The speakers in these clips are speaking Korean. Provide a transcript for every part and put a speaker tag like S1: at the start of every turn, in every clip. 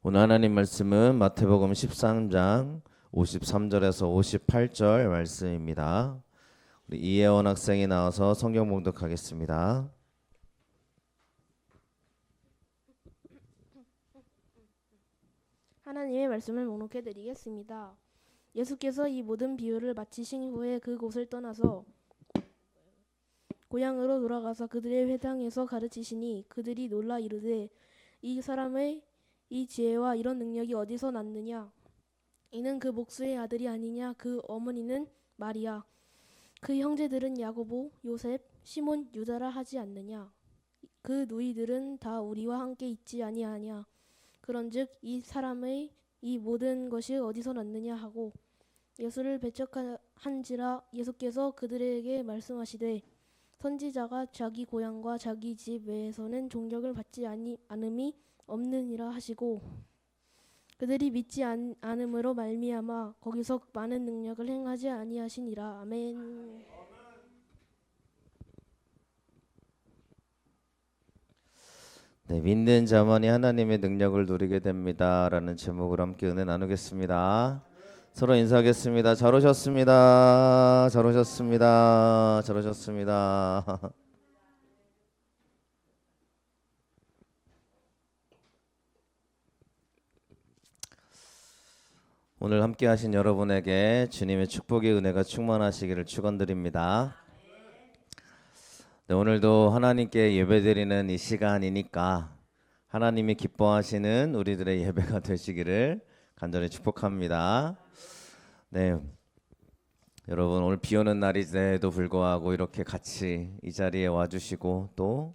S1: 오늘 하나님 말씀은 마태복음 13장 53절에서 58절 말씀입니다. 우리 이혜원 학생이 나와서 성경 봉독하겠습니다.
S2: 하나님의 말씀을 목록해 드리겠습니다. 예수께서 이 모든 비유를 마치신 후에 그곳을 떠나서 고향으로 돌아가서 그들의 회당에서 가르치시니 그들이 놀라 이르되 이 사람의 이 지혜와 이런 능력이 어디서 났느냐? 이는 그 목수의 아들이 아니냐? 그 어머니는 마리아, 그 형제들은 야고보, 요셉, 시몬, 유다라 하지 않느냐? 그 누이들은 다 우리와 함께 있지 아니하냐? 그런즉 이 사람의 이 모든 것이 어디서 났느냐 하고 예수를 배척한지라. 예수께서 그들에게 말씀하시되 선지자가 자기 고향과 자기 집 외에서는 존경을 받지 않음이 없느니라 하시고 그들이 믿지 않음으로 말미암아 거기서 많은 능력을 행하지 아니하시니라. 아멘.
S1: 네, 믿는 자만이 하나님의 능력을 누리게 됩니다라는 제목으로 함께 은혜 나누겠습니다. 서로 인사하겠습니다. 잘 오셨습니다. 잘 오셨습니다. 잘 오셨습니다. 오늘 함께 하신 여러분에게 주님의 축복의 은혜가 충만하시기를 축원드립니다. 네, 오늘도 하나님께 예배드리는 이 시간이니까 하나님이 기뻐하시는 우리들의 예배가 되시기를 간절히 축복합니다. 네, 여러분 오늘 비 오는 날인데도 불구하고 이렇게 같이 이 자리에 와주시고 또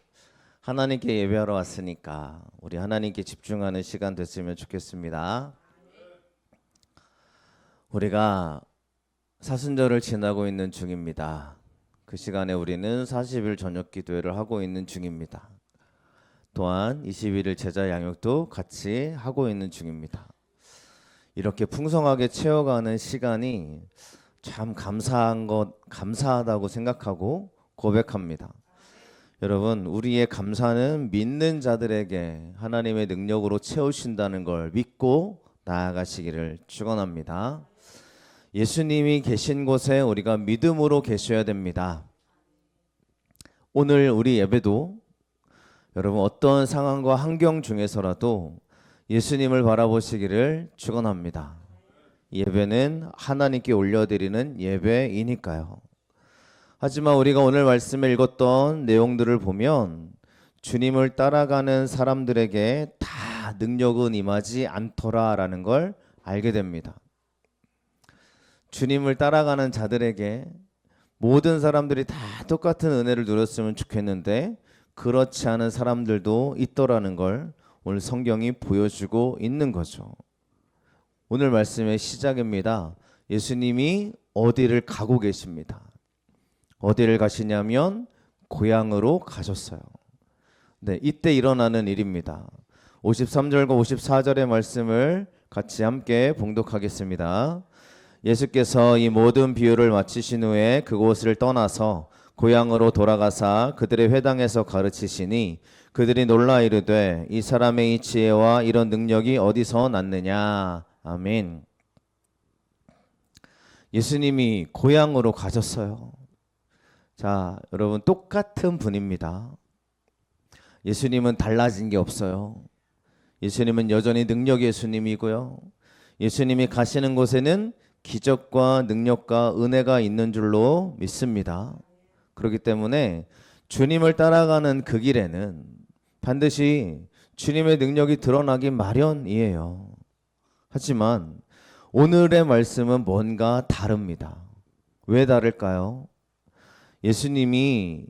S1: 하나님께 예배하러 왔으니까 우리 하나님께 집중하는 시간 됐으면 좋겠습니다. 우리가 사순절을 지나고 있는 중입니다. 그 시간에 우리는 40일 저녁 기도회를 하고 있는 중입니다. 또한 21일 제자 양육도 같이 하고 있는 중입니다. 이렇게 풍성하게 채워가는 시간이 참 감사하다고 생각하고 고백합니다. 여러분, 우리의 감사는 믿는 자들에게 하나님의 능력으로 채우신다는 걸 믿고 나아가시기를 축원합니다. 예수님이 계신 곳에 우리가 믿음으로 계셔야 됩니다. 오늘 우리 예배도 여러분 어떤 상황과 환경 중에서라도 예수님을 바라보시기를 축원합니다. 예배는 하나님께 올려드리는 예배이니까요. 하지만 우리가 오늘 말씀을 읽었던 내용들을 보면 주님을 따라가는 사람들에게 다 능력은 임하지 않더라라는 걸 알게 됩니다. 주님을 따라가는 자들에게 모든 사람들이 다 똑같은 은혜를 누렸으면 좋겠는데 그렇지 않은 사람들도 있더라는 걸 오늘 성경이 보여주고 있는 거죠. 오늘 말씀의 시작입니다. 예수님이 어디를 가고 계십니다. 어디를 가시냐면 고향으로 가셨어요. 네, 이때 일어나는 일입니다. 53절과 54절의 말씀을 같이 함께 봉독하겠습니다. 예수께서 이 모든 비유를 마치신 후에 그곳을 떠나서 고향으로 돌아가사 그들의 회당에서 가르치시니 그들이 놀라 이르되 이 사람의 이 지혜와 이런 능력이 어디서 났느냐. 아멘. 예수님이 고향으로 가셨어요. 자, 여러분 똑같은 분입니다. 예수님은 달라진 게 없어요. 예수님은 여전히 능력 예수님이고요. 예수님이 가시는 곳에는 기적과 능력과 은혜가 있는 줄로 믿습니다. 그렇기 때문에 주님을 따라가는 그 길에는 반드시 주님의 능력이 드러나기 마련이에요. 하지만 오늘의 말씀은 뭔가 다릅니다. 왜 다를까요? 예수님이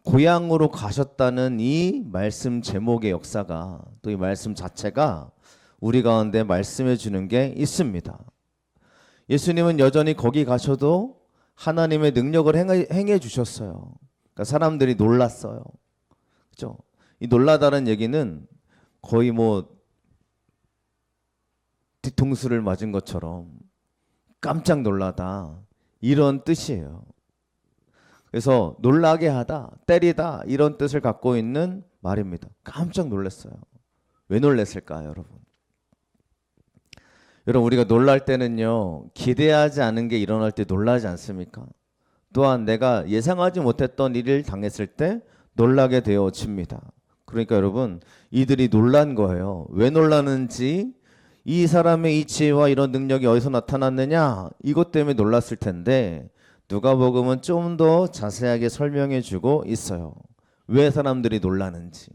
S1: 고향으로 가셨다는 이 말씀 제목의 역사가 또 이 말씀 자체가 우리 가운데 말씀해 주는 게 있습니다. 예수님은 여전히 거기 가셔도 하나님의 능력을 행해 주셨어요. 그러니까 사람들이 놀랐어요. 그렇죠? 이 놀라다는 얘기는 거의 뭐 뒤통수를 맞은 것처럼 깜짝 놀라다 이런 뜻이에요. 그래서 놀라게 하다, 때리다 이런 뜻을 갖고 있는 말입니다. 깜짝 놀랐어요. 왜 놀랐을까요, 여러분? 여러분 우리가 놀랄 때는요, 기대하지 않은 게 일어날 때 놀라지 않습니까? 또한 내가 예상하지 못했던 일을 당했을 때 놀라게 되어집니다. 그러니까 여러분 이들이 놀란 거예요. 왜 놀라는지, 이 사람의 이 지혜와 이런 능력이 어디서 나타났느냐, 이것 때문에 놀랐을 텐데 누가복음은 좀 더 자세하게 설명해 주고 있어요. 왜 사람들이 놀라는지.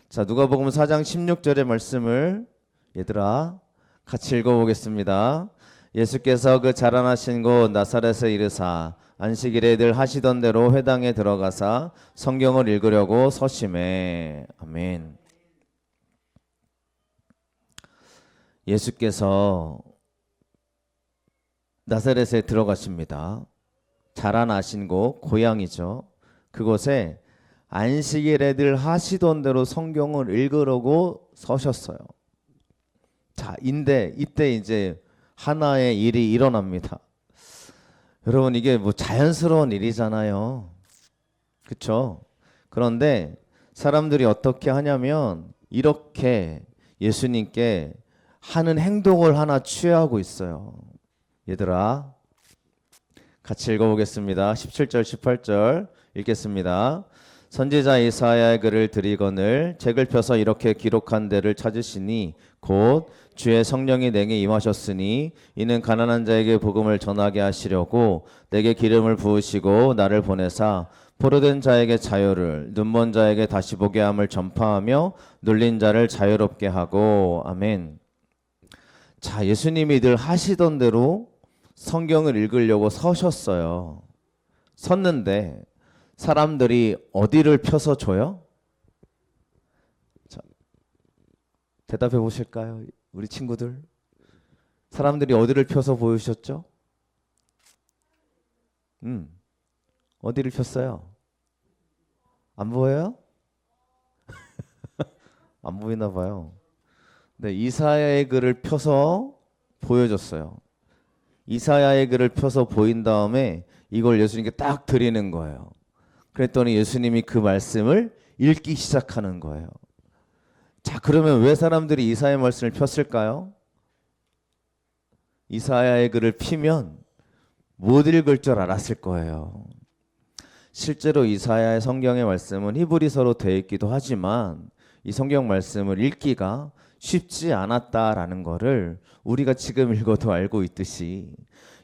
S1: 자, 누가복음 4장 16절의 말씀을 얘들아 같이 읽어보겠습니다. 예수께서 그 자라나신 곳 나사렛에 이르사 안식일에 늘 하시던 대로 회당에 들어가사 성경을 읽으려고 서심해. 아멘. 예수께서 나사렛에 들어가십니다. 자라나신 곳, 고향이죠. 그곳에 안식일에 늘 하시던 대로 성경을 읽으려고 서셨어요. 자, 이때 이제 하나의 일이 일어납니다. 여러분 이게 뭐 자연스러운 일이잖아요. 그렇죠? 그런데 사람들이 어떻게 하냐면 이렇게 예수님께 하는 행동을 하나 취하고 있어요. 얘들아 같이 읽어보겠습니다. 17절 18절 읽겠습니다. 선지자 이사야의 글을 드리거늘 책을 펴서 이렇게 기록한 데를 찾으시니 곧 주의 성령이 내게 임하셨으니 이는 가난한 자에게 복음을 전하게 하시려고 내게 기름을 부으시고 나를 보내사 포로된 자에게 자유를, 눈먼 자에게 다시 보게 함을 전파하며 눌린 자를 자유롭게 하고. 아멘. 자, 예수님이 늘 하시던 대로 성경을 읽으려고 서셨어요. 섰는데 사람들이 어디를 펴서 줘요? 자, 대답해 보실까요? 우리 친구들. 사람들이 어디를 펴서 보이셨죠? 어디를 폈어요? 안 보여요? 안 보이나 봐요. 네, 이사야의 글을 펴서 보여줬어요. 이사야의 글을 펴서 보인 다음에 이걸 예수님께 딱 드리는 거예요. 그랬더니 예수님이 그 말씀을 읽기 시작하는 거예요. 자, 그러면 왜 사람들이 이사야의 말씀을 폈을까요? 이사야의 글을 피면 못 읽을 줄 알았을 거예요. 실제로 이사야의 성경의 말씀은 히브리서로 되어 있기도 하지만 이 성경 말씀을 읽기가 쉽지 않았다라는 거를 우리가 지금 읽어도 알고 있듯이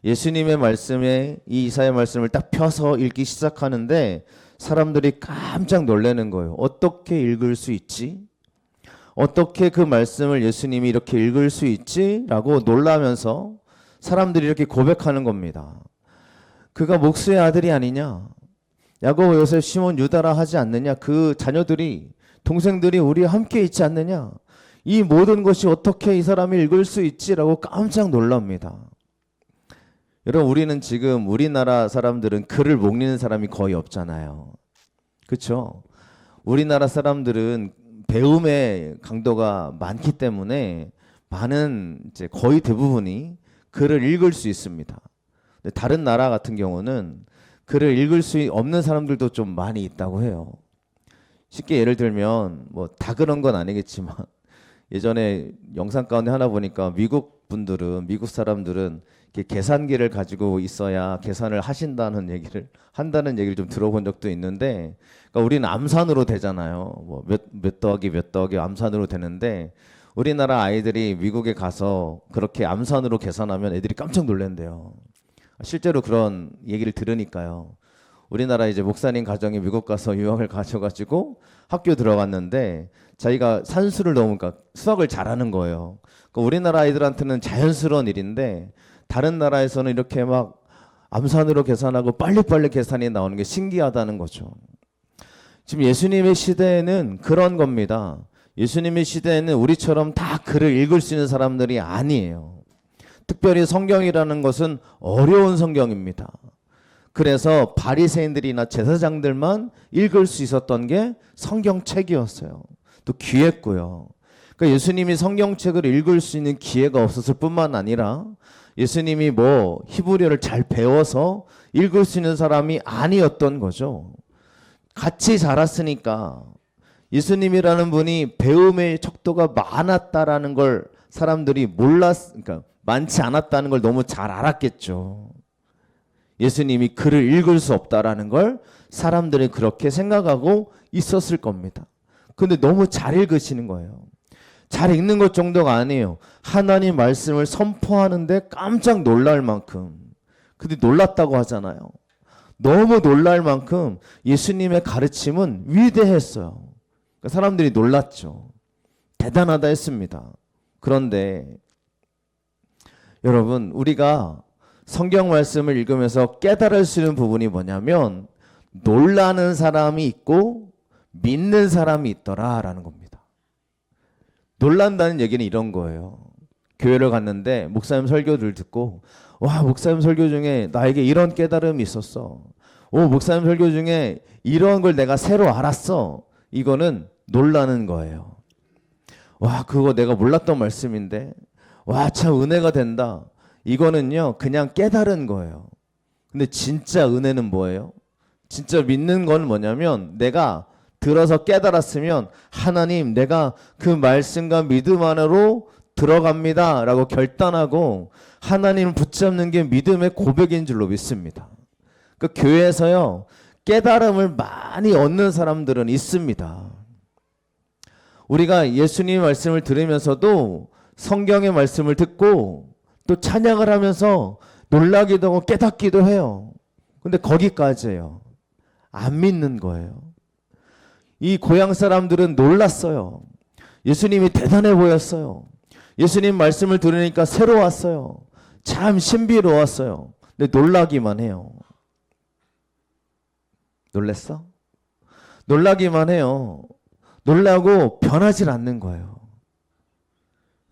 S1: 예수님의 말씀에 이 이사야 말씀을 딱 펴서 읽기 시작하는데 사람들이 깜짝 놀라는 거예요. 어떻게 읽을 수 있지? 어떻게 그 말씀을 예수님이 이렇게 읽을 수 있지? 라고 놀라면서 사람들이 이렇게 고백하는 겁니다. 그가 목수의 아들이 아니냐? 야곱, 요셉, 시몬, 유다라 하지 않느냐? 그 자녀들이, 동생들이 우리와 함께 있지 않느냐? 이 모든 것이 어떻게 이 사람이 읽을 수 있지라고 깜짝 놀랍니다. 여러분 우리는 지금 우리나라 사람들은 글을 못 읽는 사람이 거의 없잖아요. 그렇죠? 우리나라 사람들은 배움의 강도가 많기 때문에 많은 이제 거의 대부분이 글을 읽을 수 있습니다. 근데 다른 나라 같은 경우는 글을 읽을 수 없는 사람들도 좀 많이 있다고 해요. 쉽게 예를 들면 뭐 다 그런 건 아니겠지만 예전에 영상 가운데 하나 보니까 미국 사람들은 이렇게 계산기를 가지고 있어야 계산을 한다는 얘기를 좀 들어본 적도 있는데, 그러니까 우리는 암산으로 되잖아요. 뭐 몇 더하기 몇 더하기 암산으로 되는데 우리나라 아이들이 미국에 가서 그렇게 암산으로 계산하면 애들이 깜짝 놀란대요. 실제로 그런 얘기를 들으니까요. 우리나라 이제 목사님 가정이 미국 가서 유학을 가셔가지고 학교 들어갔는데 자기가 산수를 넘으니까 수학을 잘하는 거예요. 그러니까 우리나라 아이들한테는 자연스러운 일인데 다른 나라에서는 이렇게 막 암산으로 계산하고 빨리빨리 계산이 나오는 게 신기하다는 거죠. 지금 예수님의 시대에는 그런 겁니다. 예수님의 시대에는 우리처럼 다 글을 읽을 수 있는 사람들이 아니에요. 특별히 성경이라는 것은 어려운 성경입니다. 그래서 바리새인들이나 제사장들만 읽을 수 있었던 게 성경책이었어요. 또 귀했고요. 그러니까 예수님이 성경책을 읽을 수 있는 기회가 없었을 뿐만 아니라 예수님이 뭐 히브리어를 잘 배워서 읽을 수 있는 사람이 아니었던 거죠. 같이 자랐으니까 예수님이라는 분이 배움의 척도가 많았다라는 걸 사람들이 그러니까 많지 않았다는 걸 너무 잘 알았겠죠. 예수님이 글을 읽을 수 없다라는 걸 사람들이 그렇게 생각하고 있었을 겁니다. 근데 너무 잘 읽으시는 거예요. 잘 읽는 것 정도가 아니에요. 하나님 말씀을 선포하는데 깜짝 놀랄 만큼. 근데 놀랐다고 하잖아요. 너무 놀랄 만큼 예수님의 가르침은 위대했어요. 그러니까 사람들이 놀랐죠. 대단하다 했습니다. 그런데 여러분, 우리가 성경 말씀을 읽으면서 깨달을 수 있는 부분이 뭐냐면 놀라는 사람이 있고 믿는 사람이 있더라라는 겁니다. 놀란다는 얘기는 이런 거예요. 교회를 갔는데 목사님 설교를 듣고 와, 목사님 설교 중에 나에게 이런 깨달음이 있었어. 오, 목사님 설교 중에 이런 걸 내가 새로 알았어. 이거는 놀라는 거예요. 와, 그거 내가 몰랐던 말씀인데 와, 참 은혜가 된다. 이거는요, 그냥 깨달은 거예요. 근데 진짜 은혜는 뭐예요? 진짜 믿는 건 뭐냐면 내가 들어서 깨달았으면 하나님, 내가 그 말씀과 믿음 안으로 들어갑니다 라고 결단하고 하나님을 붙잡는 게 믿음의 고백인 줄로 믿습니다. 그 교회에서요, 깨달음을 많이 얻는 사람들은 있습니다. 우리가 예수님 말씀을 들으면서도 성경의 말씀을 듣고 또 찬양을 하면서 놀라기도 하고 깨닫기도 해요. 근데 거기까지예요. 안 믿는 거예요. 이 고향 사람들은 놀랐어요. 예수님이 대단해 보였어요. 예수님 말씀을 들으니까 새로웠어요. 참 신비로웠어요. 근데 놀라기만 해요. 놀랬어? 놀라기만 해요. 놀라고 변하질 않는 거예요.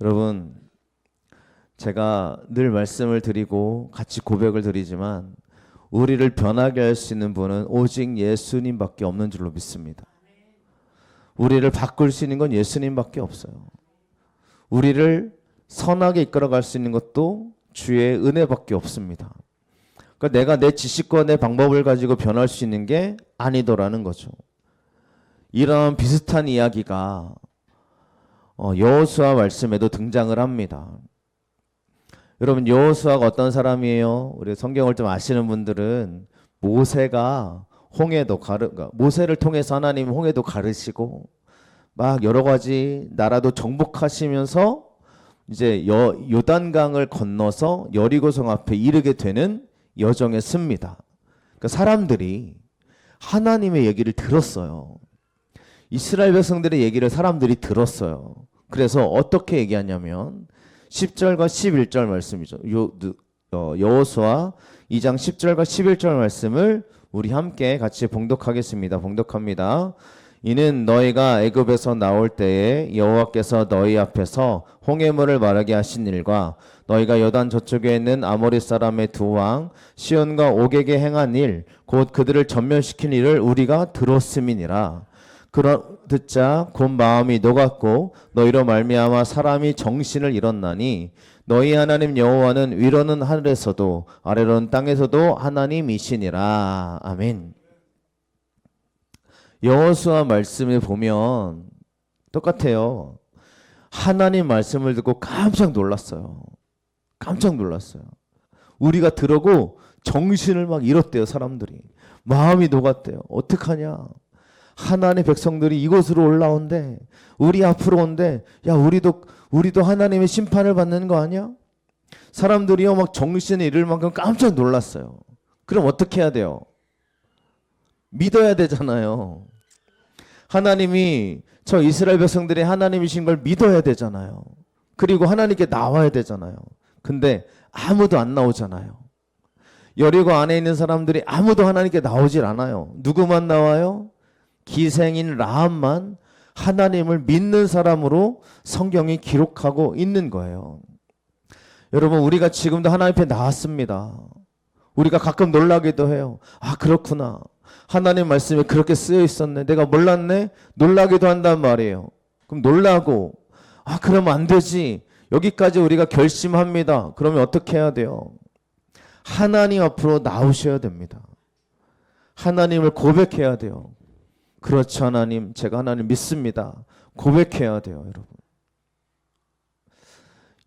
S1: 여러분, 제가 늘 말씀을 드리고 같이 고백을 드리지만 우리를 변하게 할 수 있는 분은 오직 예수님밖에 없는 줄로 믿습니다. 우리를 바꿀 수 있는 건 예수님밖에 없어요. 우리를 선하게 이끌어갈 수 있는 것도 주의 은혜밖에 없습니다. 그러니까 내가 내 지식과 내 방법을 가지고 변할 수 있는 게 아니더라는 거죠. 이런 비슷한 이야기가 여호수아 말씀에도 등장을 합니다. 여러분, 여호수아가 어떤 사람이에요? 우리 성경을 좀 아시는 분들은 모세가 모세를 통해서 하나님 홍해도 가르시고 막 여러 가지 나라도 정복하시면서 이제 요단강을 건너서 여리고성 앞에 이르게 되는 여정에 씁니다. 그러니까 사람들이 하나님의 얘기를 들었어요. 이스라엘 백성들의 얘기를 사람들이 들었어요. 그래서 어떻게 얘기하냐면 10절과 11절 말씀이죠. 여호수아 2장 10절과 11절 말씀을 우리 함께 같이 봉독하겠습니다. 봉독합니다. 이는 너희가 애굽에서 나올 때에 여호와께서 너희 앞에서 홍해물을 마르게 하신 일과 너희가 요단 저쪽에 있는 아모리 사람의 두 왕 시온과 옥에게 행한 일 곧 그들을 전멸시킨 일을 우리가 들었음이니라. 듣자 곧 마음이 녹았고 너희로 말미암아 사람이 정신을 잃었나니 너희 하나님 여호와는 위로는 하늘에서도 아래로는 땅에서도 하나님이시니라. 아멘. 여호수아 말씀에 보면 똑같아요. 하나님 말씀을 듣고 깜짝 놀랐어요. 깜짝 놀랐어요. 우리가 들어고 정신을 막 잃었대요. 사람들이 마음이 녹았대요. 어떡하냐. 하나님의 백성들이 이곳으로 올라온대. 우리 앞으로 온대. 야, 우리도 하나님의 심판을 받는 거 아니야? 사람들이요 막 정신을 잃을 만큼 깜짝 놀랐어요. 그럼 어떻게 해야 돼요? 믿어야 되잖아요. 하나님이 저 이스라엘 백성들이 하나님이신 걸 믿어야 되잖아요. 그리고 하나님께 나와야 되잖아요. 근데 아무도 안 나오잖아요. 여리고 안에 있는 사람들이 아무도 하나님께 나오질 않아요. 누구만 나와요? 기생인 라합만 하나님을 믿는 사람으로 성경이 기록하고 있는 거예요. 여러분, 우리가 지금도 하나님 앞에 나왔습니다. 우리가 가끔 놀라기도 해요. 아, 그렇구나. 하나님 말씀에 그렇게 쓰여 있었네. 내가 몰랐네. 놀라기도 한단 말이에요. 그럼 놀라고 그러면 안 되지. 여기까지 우리가 결심합니다. 그러면 어떻게 해야 돼요? 하나님 앞으로 나오셔야 됩니다. 하나님을 고백해야 돼요. 그렇죠, 하나님. 제가 하나님 믿습니다. 고백해야 돼요, 여러분.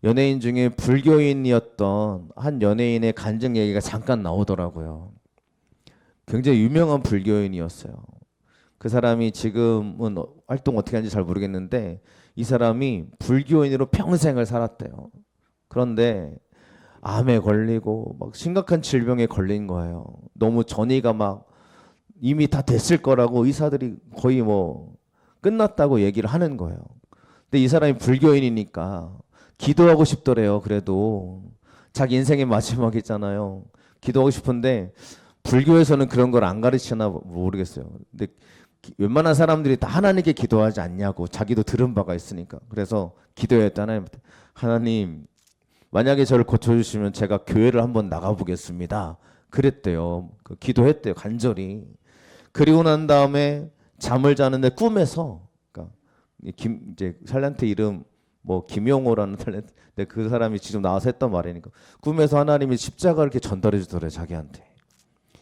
S1: 연예인 중에 불교인이었던 한 연예인의 간증 얘기가 잠깐 나오더라고요. 굉장히 유명한 불교인이었어요. 그 사람이 지금은 활동 어떻게 하는지 잘 모르겠는데 이 사람이 불교인으로 평생을 살았대요. 그런데 암에 걸리고 막 심각한 질병에 걸린 거예요. 너무 전이가 막 이미 다 됐을 거라고 의사들이 거의 뭐 끝났다고 얘기를 하는 거예요. 근데 이 사람이 불교인이니까 기도하고 싶더래요. 그래도 자기 인생의 마지막이잖아요. 기도하고 싶은데 불교에서는 그런 걸 안 가르치나 모르겠어요. 근데 웬만한 사람들이 다 하나님께 기도하지 않냐고, 자기도 들은 바가 있으니까. 그래서 기도했다. 하나님 만약에 저를 고쳐주시면 제가 교회를 한번 나가보겠습니다. 그랬대요. 기도했대요, 간절히. 그리고 난 다음에 잠을 자는데 꿈에서, 그러니까 이제 탤런트 이름 뭐 김용호라는 탤런트, 근데 그 사람이 지금 나와서 했던 말이니까 꿈에서 하나님이 십자가를 이렇게 전달해 주더래, 자기한테.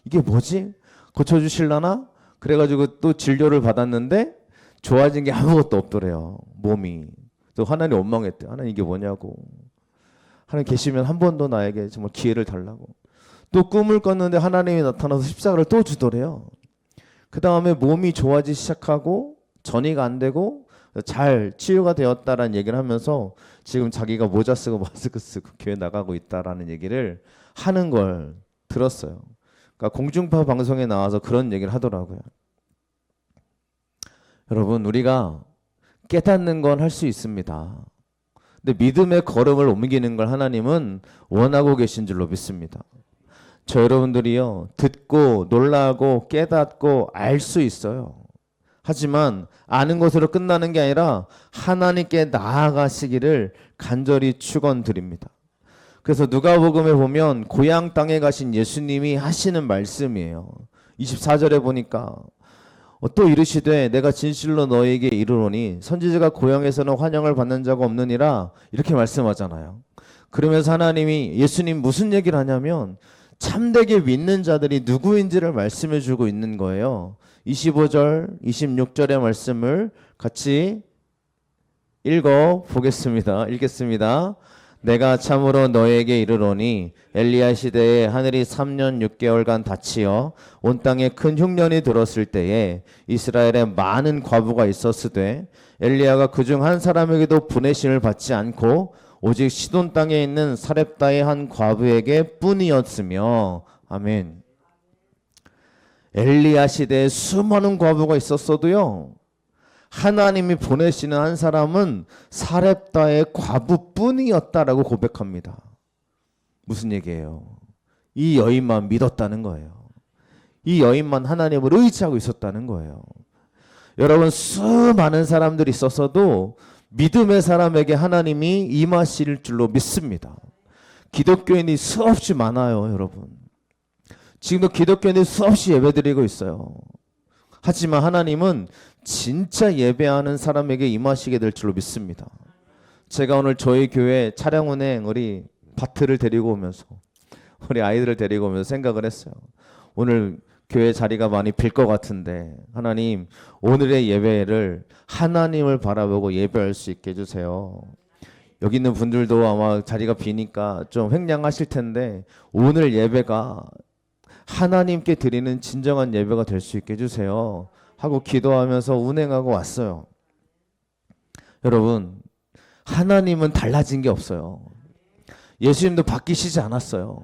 S1: 이게 뭐지? 고쳐주실라나? 그래가지고 또 진료를 받았는데 좋아진 게 아무것도 없더래요, 몸이. 또 하나님 원망했대요. 하나님 이게 뭐냐고. 하나님 계시면 한 번 더 나에게 정말 기회를 달라고. 또 꿈을 꿨는데 하나님이 나타나서 십자가를 또 주더래요. 그 다음에 몸이 좋아지기 시작하고 전이가 안 되고 잘 치유가 되었다라는 얘기를 하면서 지금 자기가 모자 쓰고 마스크 쓰고 교회 나가고 있다라는 얘기를 하는 걸 들었어요. 그러니까 공중파 방송에 나와서 그런 얘기를 하더라고요. 여러분, 우리가 깨닫는 건 할 수 있습니다. 근데 믿음의 걸음을 옮기는 걸 하나님은 원하고 계신 줄로 믿습니다. 저 여러분들이요, 듣고 놀라고 깨닫고 알 수 있어요. 하지만 아는 것으로 끝나는 게 아니라 하나님께 나아가시기를 간절히 축원드립니다. 그래서 누가복음에 보면 고향 땅에 가신 예수님이 하시는 말씀이에요. 24절에 보니까 또 이르시되 내가 진실로 너에게 이르노니 선지자가 고향에서는 환영을 받는 자가 없느니라, 이렇게 말씀하잖아요. 그러면서 하나님이, 예수님 무슨 얘기를 하냐면 참되게 믿는 자들이 누구인지를 말씀해 주고 있는 거예요. 25절, 26절의 말씀을 같이 읽겠습니다. 내가 참으로 너에게 이르노니 엘리야 시대에 하늘이 3년 6개월간 닫히어 온 땅에 큰 흉년이 들었을 때에 이스라엘에 많은 과부가 있었으되 엘리야가 그중 한 사람에게도 보내심을 받지 않고 오직 시돈 땅에 있는 사렙다의 한 과부에게 뿐이었으며. 아멘. 엘리야 시대에 수많은 과부가 있었어도요, 하나님이 보내시는 한 사람은 사렙다의 과부뿐이었다라고 고백합니다. 무슨 얘기예요? 이 여인만 믿었다는 거예요. 이 여인만 하나님을 의지하고 있었다는 거예요. 여러분, 수많은 사람들이 있었어도 믿음의 사람에게 하나님이 임하실 줄로 믿습니다. 기독교인이 수없이 많아요, 여러분. 지금도 기독교인이 수없이 예배드리고 있어요. 하지만 하나님은 진짜 예배하는 사람에게 임하시게 될 줄로 믿습니다. 제가 오늘 저희 교회 차량 운행 우리 바트를 데리고 오면서, 우리 아이들을 데리고 오면서 생각을 했어요. 오늘 교회 자리가 많이 빌 것 같은데 하나님, 오늘의 예배를 하나님을 바라보고 예배할 수 있게 해주세요. 여기 있는 분들도 아마 자리가 비니까 좀 횡령하실 텐데 오늘 예배가 하나님께 드리는 진정한 예배가 될 수 있게 해주세요 하고 기도하면서 운행하고 왔어요. 여러분, 하나님은 달라진 게 없어요. 예수님도 바뀌시지 않았어요.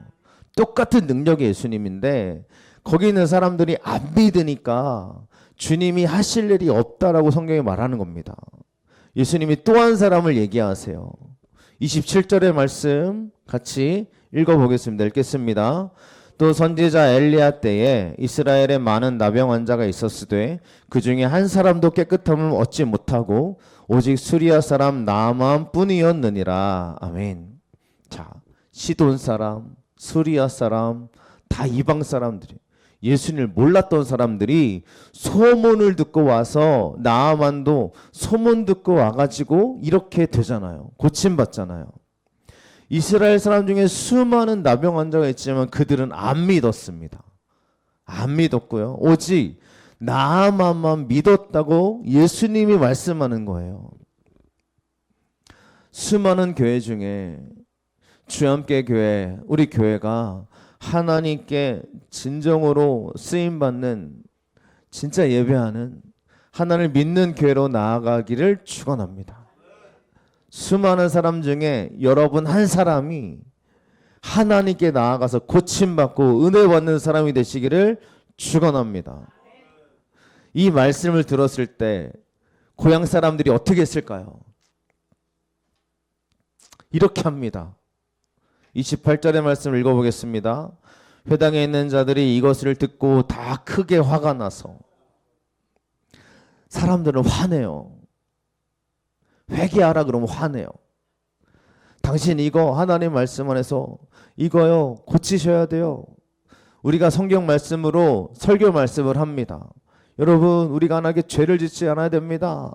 S1: 똑같은 능력의 예수님인데 거기 있는 사람들이 안 믿으니까 주님이 하실 일이 없다라고 성경이 말하는 겁니다. 예수님이 또 한 사람을 얘기하세요. 27절의 말씀 같이 읽어보겠습니다. 읽겠습니다. 또 선지자 엘리야 때에 이스라엘에 많은 나병 환자가 있었으되 그 중에 한 사람도 깨끗함을 얻지 못하고 오직 수리아 사람 나아만 뿐이었느니라. 아멘. 자, 시돈 사람, 수리아 사람, 다 이방 사람들이, 예수님을 몰랐던 사람들이 소문을 듣고 와서 나아만도 소문 듣고 와가지고 이렇게 되잖아요. 고침받잖아요. 이스라엘 사람 중에 수많은 나병 환자가 있지만 그들은 안 믿었습니다. 안 믿었고요. 오직 나아만만 믿었다고 예수님이 말씀하는 거예요. 수많은 교회 중에 주함께 교회, 우리 교회가 하나님께 진정으로 쓰임받는 진짜 예배하는 하나님을 믿는 교회로 나아가기를 축원합니다. 수많은 사람 중에 여러분 한 사람이 하나님께 나아가서 고침받고 은혜 받는 사람이 되시기를 축원합니다. 이 말씀을 들었을 때 고향 사람들이 어떻게 했을까요? 이렇게 합니다. 28절의 말씀을 읽어보겠습니다. 회당에 있는 자들이 이것을 듣고 다 크게 화가 나서 사람들은 화내요. 회개하라 그러면 화내요. 당신 이거 하나님 말씀 안에서 이거요 고치셔야 돼요. 우리가 성경 말씀으로 설교 말씀을 합니다. 여러분 우리가 하나님께 죄를 짓지 않아야 됩니다.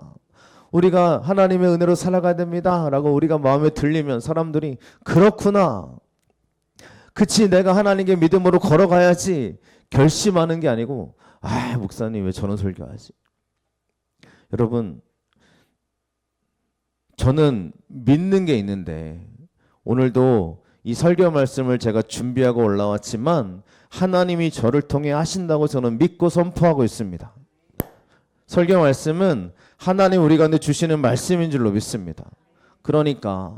S1: 우리가 하나님의 은혜로 살아가야 됩니다 라고 우리가 마음에 들리면 사람들이 그렇구나, 그치 내가 하나님께 믿음으로 걸어가야지 결심하는 게 아니고 아 목사님 왜 저는 설교하지. 여러분 저는 믿는 게 있는데 오늘도 이 설교 말씀을 제가 준비하고 올라왔지만 하나님이 저를 통해 하신다고 저는 믿고 선포하고 있습니다. 설교 말씀은 하나님 우리 가운데 주시는 말씀인 줄로 믿습니다. 그러니까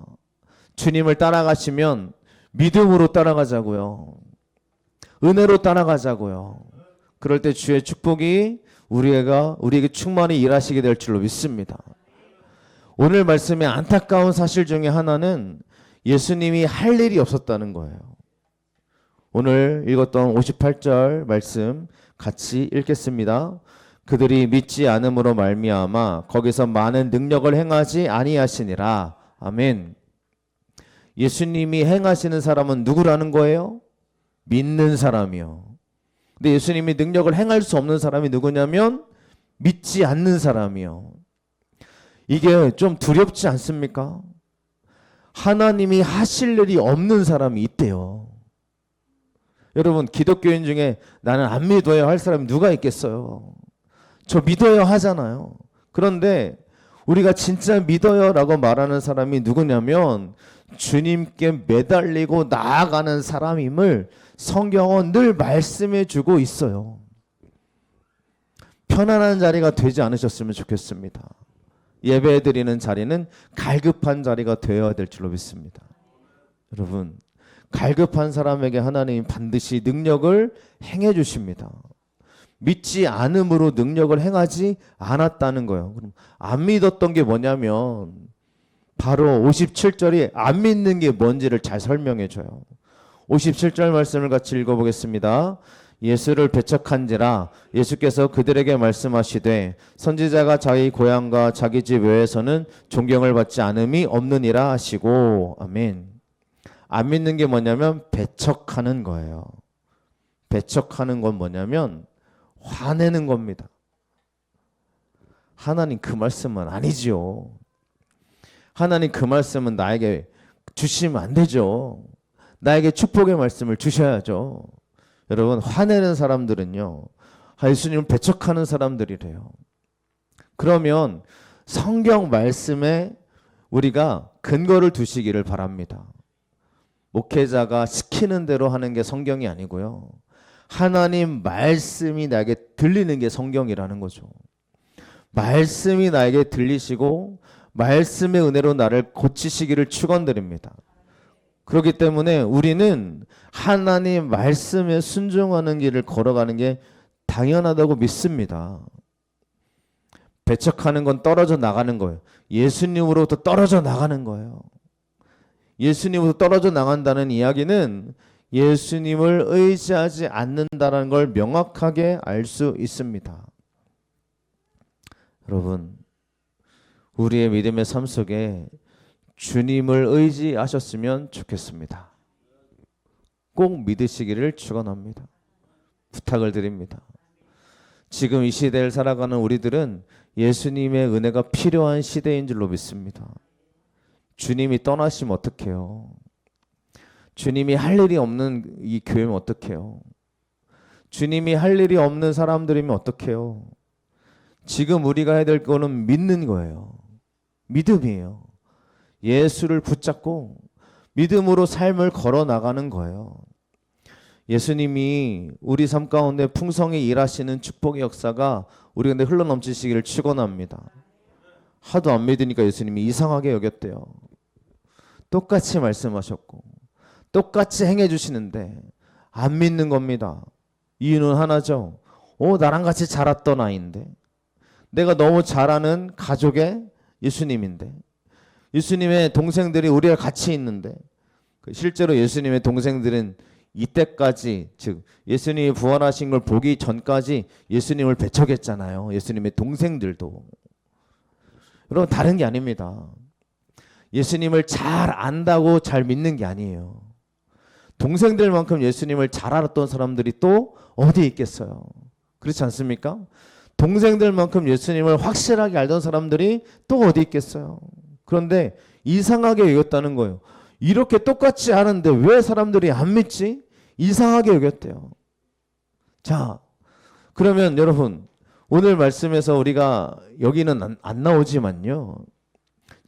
S1: 주님을 따라가시면 믿음으로 따라가자고요. 은혜로 따라가자고요. 그럴 때 주의 축복이 우리에게 충만히 일하시게 될 줄로 믿습니다. 오늘 말씀의 안타까운 사실 중에 하나는 예수님이 할 일이 없었다는 거예요. 오늘 읽었던 58절 말씀 같이 읽겠습니다. 그들이 믿지 않음으로 말미암아 거기서 많은 능력을 행하지 아니하시니라. 아멘. 예수님이 행하시는 사람은 누구라는 거예요? 믿는 사람이요. 근데 예수님이 능력을 행할 수 없는 사람이 누구냐면 믿지 않는 사람이요. 이게 좀 두렵지 않습니까? 하나님이 하실 일이 없는 사람이 있대요. 여러분 기독교인 중에 나는 안 믿어요 할 사람이 누가 있겠어요? 저 믿어요 하잖아요. 그런데 우리가 진짜 믿어요 라고 말하는 사람이 누구냐면 주님께 매달리고 나아가는 사람임을 성경은 늘 말씀해 주고 있어요. 편안한 자리가 되지 않으셨으면 좋겠습니다. 예배 드리는 자리는 갈급한 자리가 되어야 될 줄로 믿습니다. 여러분 갈급한 사람에게 하나님이 반드시 능력을 행해 주십니다. 믿지 않음으로 능력을 행하지 않았다는 거예요. 그럼 안 믿었던 게 뭐냐면 바로 57절이 안 믿는 게 뭔지를 잘 설명해 줘요. 57절 말씀을 같이 읽어보겠습니다. 예수를 배척한지라 예수께서 그들에게 말씀하시되 선지자가 자기 고향과 자기 집 외에서는 존경을 받지 않음이 없느니라 하시고. 아멘. 안 믿는 게 뭐냐면 배척하는 거예요. 배척하는 건 뭐냐면 화내는 겁니다. 하나님 그 말씀은 아니지요. 하나님 그 말씀은 나에게 주시면 안 되죠. 나에게 축복의 말씀을 주셔야죠. 여러분 화내는 사람들은요 예수님을 배척하는 사람들이래요. 그러면 성경 말씀에 우리가 근거를 두시기를 바랍니다. 목회자가 시키는 대로 하는 게 성경이 아니고요. 하나님 말씀이 나에게 들리는 게 성경이라는 거죠. 말씀이 나에게 들리시고 말씀의 은혜로 나를 고치시기를 축원드립니다. 그렇기 때문에 우리는 하나님 말씀에 순종하는 길을 걸어가는 게 당연하다고 믿습니다. 배척하는 건 떨어져 나가는 거예요. 예수님으로부터 떨어져 나가는 거예요. 예수님으로부터 떨어져 나간다는 이야기는 예수님을 의지하지 않는다는 걸 명확하게 알 수 있습니다. 여러분, 우리의 믿음의 삶 속에 주님을 의지하셨으면 좋겠습니다. 꼭 믿으시기를 축원합니다. 부탁을 드립니다. 지금 이 시대를 살아가는 우리들은 예수님의 은혜가 필요한 시대인 줄로 믿습니다. 주님이 떠나시면 어떡해요? 주님이 할 일이 없는 이 교회면 어떡해요? 주님이 할 일이 없는 사람들이면 어떡해요? 지금 우리가 해야 될 거는 믿는 거예요. 믿음이에요. 예수를 붙잡고 믿음으로 삶을 걸어 나가는 거예요. 예수님이 우리 삶 가운데 풍성히 일하시는 축복의 역사가 우리 가운데 흘러넘치시기를 축원합니다. 하도 안 믿으니까 예수님이 이상하게 여겼대요. 똑같이 말씀하셨고 똑같이 행해 주시는데 안 믿는 겁니다. 이유는 하나죠. 나랑 같이 자랐던 아이인데, 내가 너무 잘 아는 가족의 예수님인데, 예수님의 동생들이 우리랑 같이 있는데, 실제로 예수님의 동생들은 이때까지, 즉 예수님이 부활하신 걸 보기 전까지 예수님을 배척했잖아요. 예수님의 동생들도. 여러분, 다른 게 아닙니다. 예수님을 잘 안다고 잘 믿는 게 아니에요. 동생들만큼 예수님을 잘 알았던 사람들이 또 어디 있겠어요? 그렇지 않습니까? 동생들만큼 예수님을 확실하게 알던 사람들이 또 어디 있겠어요? 그런데 이상하게 여겼다는 거예요. 이렇게 똑같이 하는데 왜 사람들이 안 믿지? 이상하게 여겼대요. 자, 그러면 여러분, 오늘 말씀에서 우리가 여기는 안 나오지만요,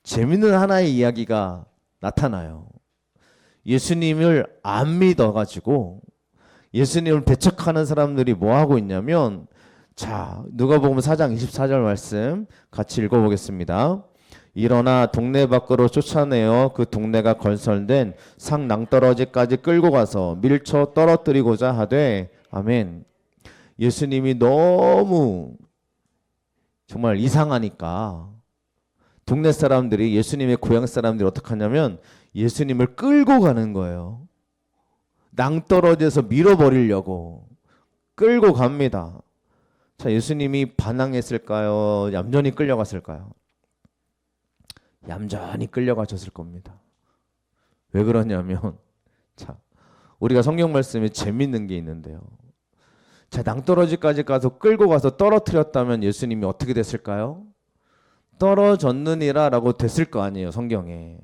S1: 재밌는 하나의 이야기가 나타나요. 예수님을 안 믿어가지고 예수님을 배척하는 사람들이 뭐 하고 있냐면, 자, 누가복음 4장 24절 말씀 같이 읽어보겠습니다. 일어나 동네 밖으로 쫓아내어 그 동네가 건설된 상 낭떠러지까지 끌고 가서 밀쳐 떨어뜨리고자 하되, 아멘. 예수님이 너무 정말 이상하니까 동네 사람들이, 예수님의 고향 사람들이 어떻게 하냐면 예수님을 끌고 가는 거예요. 낭떠러지에서 밀어버리려고 끌고 갑니다. 자, 예수님이 반항했을까요? 얌전히 끌려갔을까요? 얌전히 끌려가셨을 겁니다. 왜 그러냐면, 자, 우리가 성경 말씀에 재밌는 게 있는데요. 자, 낭떠러지까지 가서 끌고 가서 떨어뜨렸다면 예수님이 어떻게 됐을까요? 떨어졌느니라 라고 됐을 거 아니에요, 성경에.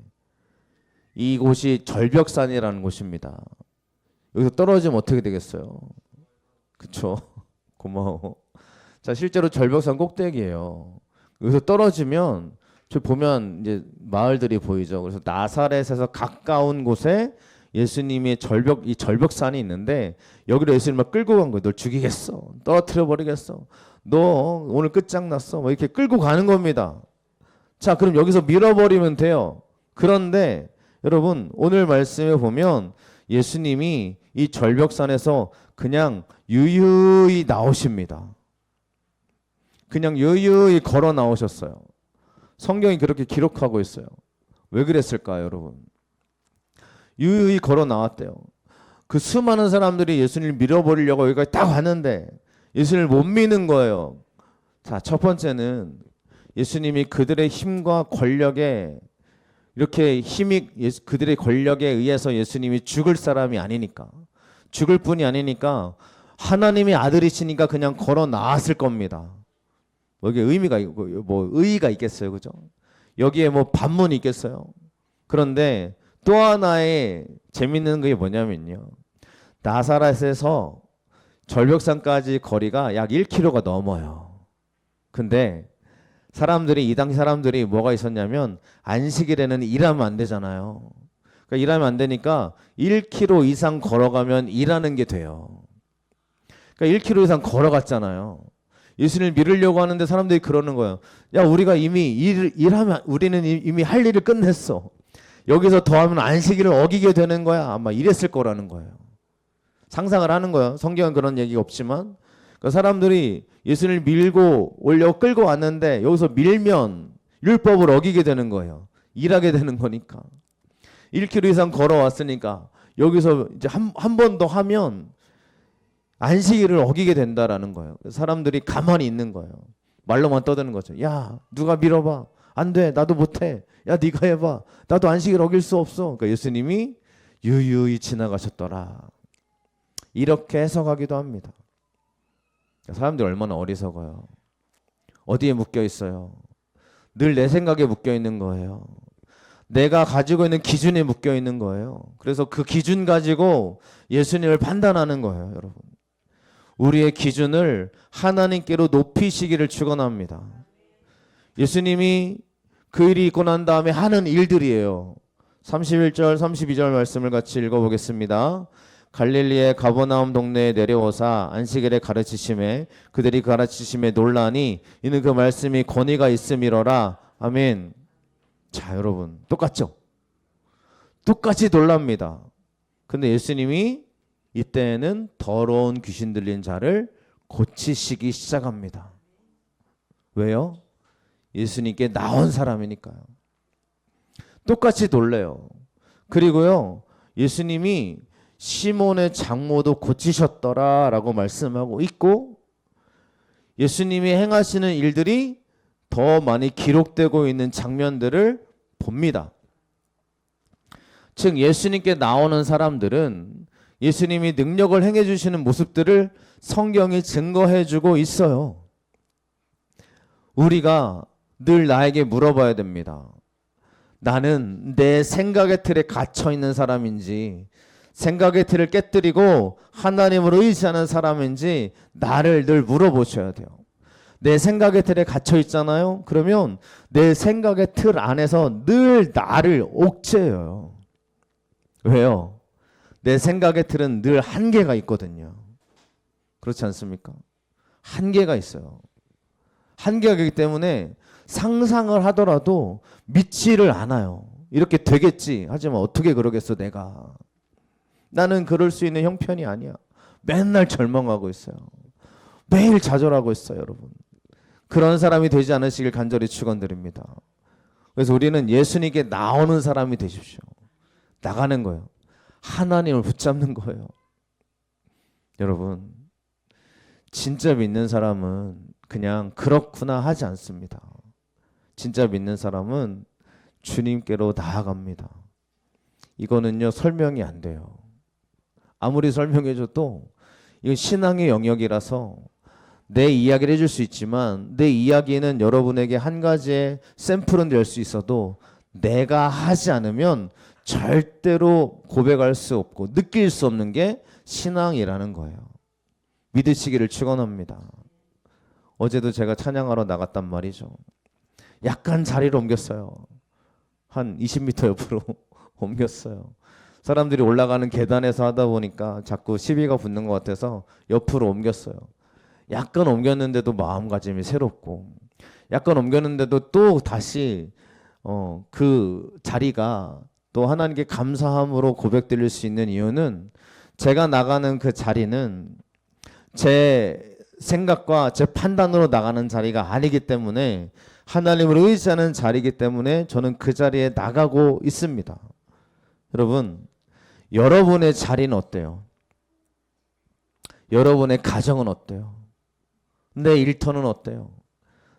S1: 이곳이 절벽산이라는 곳입니다. 여기서 떨어지면 어떻게 되겠어요? 그쵸? 고마워. 자, 실제로 절벽산 꼭대기예요. 여기서 떨어지면 저 보면 이제 마을들이 보이죠. 그래서 나사렛에서 가까운 곳에 예수님의 이 절벽산이 있는데, 여기로 예수님을 끌고 간 거예요. 널 죽이겠어. 떨어뜨려 버리겠어. 너 오늘 끝장났어. 뭐 이렇게 끌고 가는 겁니다. 자, 그럼 여기서 밀어버리면 돼요. 그런데 여러분, 오늘 말씀에 보면 예수님이 이 절벽산에서 그냥 유유히 나오십니다. 그냥 유유히 걸어 나오셨어요. 성경이 그렇게 기록하고 있어요. 왜 그랬을까요, 여러분? 유유히 걸어 나왔대요. 그 수많은 사람들이 예수님을 밀어버리려고 여기까지 딱 왔는데 예수님을 못 미는 거예요. 자, 첫 번째는 예수님이 그들의 힘과 권력에, 이렇게 그들의 권력에 의해서 예수님이 죽을 사람이 아니니까, 죽을 분이 아니니까, 하나님의 아들이시니까 그냥 걸어 나왔을 겁니다. 뭐 이게 의의가 있겠어요, 그죠? 여기에 뭐 반문이 있겠어요? 그런데 또 하나의 재밌는 게 뭐냐면요, 나사렛에서 절벽산까지 거리가 약 1km가 넘어요. 근데 이 당시 사람들이 뭐가 있었냐면, 안식일에는 일하면 안 되잖아요. 그러니까 일하면 안 되니까 1km 이상 걸어가면 일하는 게 돼요. 그러니까 1km 이상 걸어갔잖아요. 예수님을 믿으려고 하는데 사람들이 그러는 거예요. 야, 우리가 이미 우리는 이미 할 일을 끝냈어. 여기서 더하면 안식일을 어기게 되는 거야. 아마 이랬을 거라는 거예요. 상상을 하는 거예요. 성경은 그런 얘기가 없지만, 그 사람들이 예수님을 밀고 끌고 왔는데 여기서 밀면 율법을 어기게 되는 거예요. 일하게 되는 거니까. 1km 이상 걸어왔으니까 여기서 이제 한 번 더 하면 안식일을 어기게 된다라는 거예요. 사람들이 가만히 있는 거예요. 말로만 떠드는 거죠. 야, 누가 밀어봐. 안 돼. 나도 못해. 야, 네가 해봐. 나도 안식일 어길 수 없어. 그러니까 예수님이 유유히 지나가셨더라. 이렇게 해석하기도 합니다. 사람들이 얼마나 어리석어요. 어디에 묶여 있어요? 늘 내 생각에 묶여 있는 거예요. 내가 가지고 있는 기준에 묶여 있는 거예요. 그래서 그 기준 가지고 예수님을 판단하는 거예요, 여러분. 우리의 기준을 하나님께로 높이시기를 축원합니다. 예수님이 그 일이 있고 난 다음에 하는 일들이에요. 31절 32절 말씀을 같이 읽어보겠습니다. 갈릴리의 가버나움 동네에 내려오사 안식일에 가르치심에 그들이 가르치심에 놀라니 이는 그 말씀이 권위가 있음이로라. 아멘. 자, 여러분 똑같죠? 똑같이 놀랍니다. 근데 예수님이 이때에는 더러운 귀신 들린 자를 고치시기 시작합니다. 왜요? 예수님께 나온 사람이니까요. 똑같이 놀래요. 그리고요, 예수님이 시몬의 장모도 고치셨더라 라고 말씀하고 있고, 예수님이 행하시는 일들이 더 많이 기록되고 있는 장면들을 봅니다. 즉 예수님께 나오는 사람들은 예수님이 능력을 행해 주시는 모습들을 성경이 증거해 주고 있어요. 우리가 늘 나에게 물어봐야 됩니다. 나는 내 생각의 틀에 갇혀 있는 사람인지, 생각의 틀을 깨뜨리고 하나님을 의지하는 사람인지 나를 늘 물어보셔야 돼요. 내 생각의 틀에 갇혀 있잖아요. 그러면 내 생각의 틀 안에서 늘 나를 옥죄어요. 왜요? 내 생각의 틀은 늘 한계가 있거든요. 그렇지 않습니까? 한계가 있어요. 한계가 있기 때문에 상상을 하더라도 믿지를 않아요. 이렇게 되겠지. 하지만 어떻게 그러겠어 내가. 나는 그럴 수 있는 형편이 아니야. 맨날 절망하고 있어요. 매일 좌절하고 있어요, 여러분. 그런 사람이 되지 않으시길 간절히 축원드립니다. 그래서 우리는 예수님께 나오는 사람이 되십시오. 나가는 거예요. 하나님을 붙잡는 거예요. 여러분, 진짜 믿는 사람은 그냥 그렇구나 하지 않습니다. 진짜 믿는 사람은 주님께로 나아갑니다. 이거는요, 설명이 안 돼요. 아무리 설명해줘도 이건 신앙의 영역이라서 내 이야기를 해줄 수 있지만 내 이야기는 여러분에게 한 가지의 샘플은 될 수 있어도 내가 하지 않으면 절대로 고백할 수 없고 느낄 수 없는 게 신앙이라는 거예요. 믿으시기를 축원합니다. 어제도 제가 찬양하러 나갔단 말이죠. 약간 자리를 옮겼어요. 한 20m 옆으로 옮겼어요. 사람들이 올라가는 계단에서 하다 보니까 자꾸 시비가 붙는 것 같아서 옆으로 옮겼어요. 약간 옮겼는데도 마음가짐이 새롭고, 약간 옮겼는데도 또 다시 그 자리가 또 하나님께 감사함으로 고백드릴 수 있는 이유는, 제가 나가는 그 자리는 제 생각과 제 판단으로 나가는 자리가 아니기 때문에, 하나님을 의지하는 자리이기 때문에 저는 그 자리에 나가고 있습니다. 여러분, 여러분의 자리는 어때요? 여러분의 가정은 어때요? 내 일터는 어때요?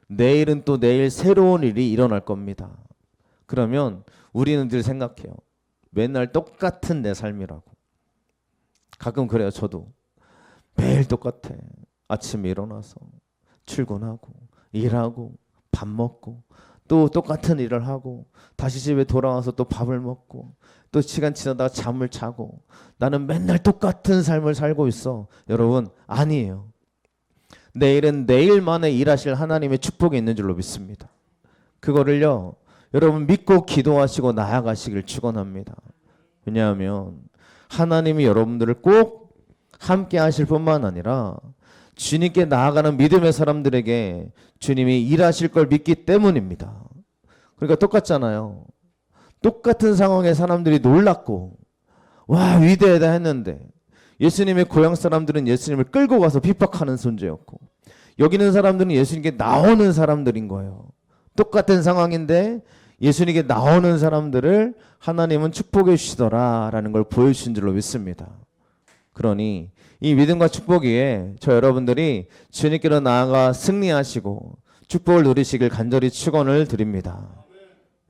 S1: 내일은 또 내일 새로운 일이 일어날 겁니다. 그러면 우리는 늘 생각해요. 맨날 똑같은 내 삶이라고. 가끔 그래요. 저도 매일 똑같아. 아침에 일어나서 출근하고 일하고 밥 먹고 또 똑같은 일을 하고 다시 집에 돌아와서 또 밥을 먹고 또 시간 지나다가 잠을 자고, 나는 맨날 똑같은 삶을 살고 있어. 여러분, 아니에요. 내일은 내일만에 일하실 하나님의 축복이 있는 줄로 믿습니다. 그거를요, 여러분 믿고 기도하시고 나아가시길 축원합니다. 왜냐하면 하나님이 여러분들을 꼭 함께 하실 뿐만 아니라 주님께 나아가는 믿음의 사람들에게 주님이 일하실 걸 믿기 때문입니다. 그러니까 똑같잖아요. 똑같은 상황에 사람들이 놀랐고 와 위대하다 했는데, 예수님의 고향 사람들은 예수님을 끌고 가서 핍박하는 존재였고, 여기 있는 사람들은 예수님께 나오는 사람들인 거예요. 똑같은 상황인데 예수님께 나오는 사람들을 하나님은 축복해 주시더라라는 걸 보여주신 줄로 믿습니다. 그러니 이 믿음과 축복 위에 저 여러분들이 주님께로 나아가 승리하시고 축복을 누리시길 간절히 축원을 드립니다.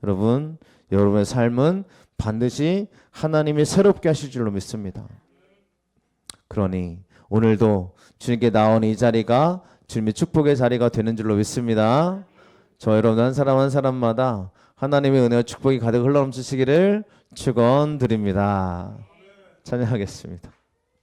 S1: 여러분, 여러분의 삶은 반드시 하나님이 새롭게 하실 줄로 믿습니다. 그러니 오늘도 주님께 나온 이 자리가 주님의 축복의 자리가 되는 줄로 믿습니다. 저 여러분 한 사람 한 사람마다 하나님의 은혜와 축복이 가득 흘러넘치시기를 축원드립니다. 찬양하겠습니다.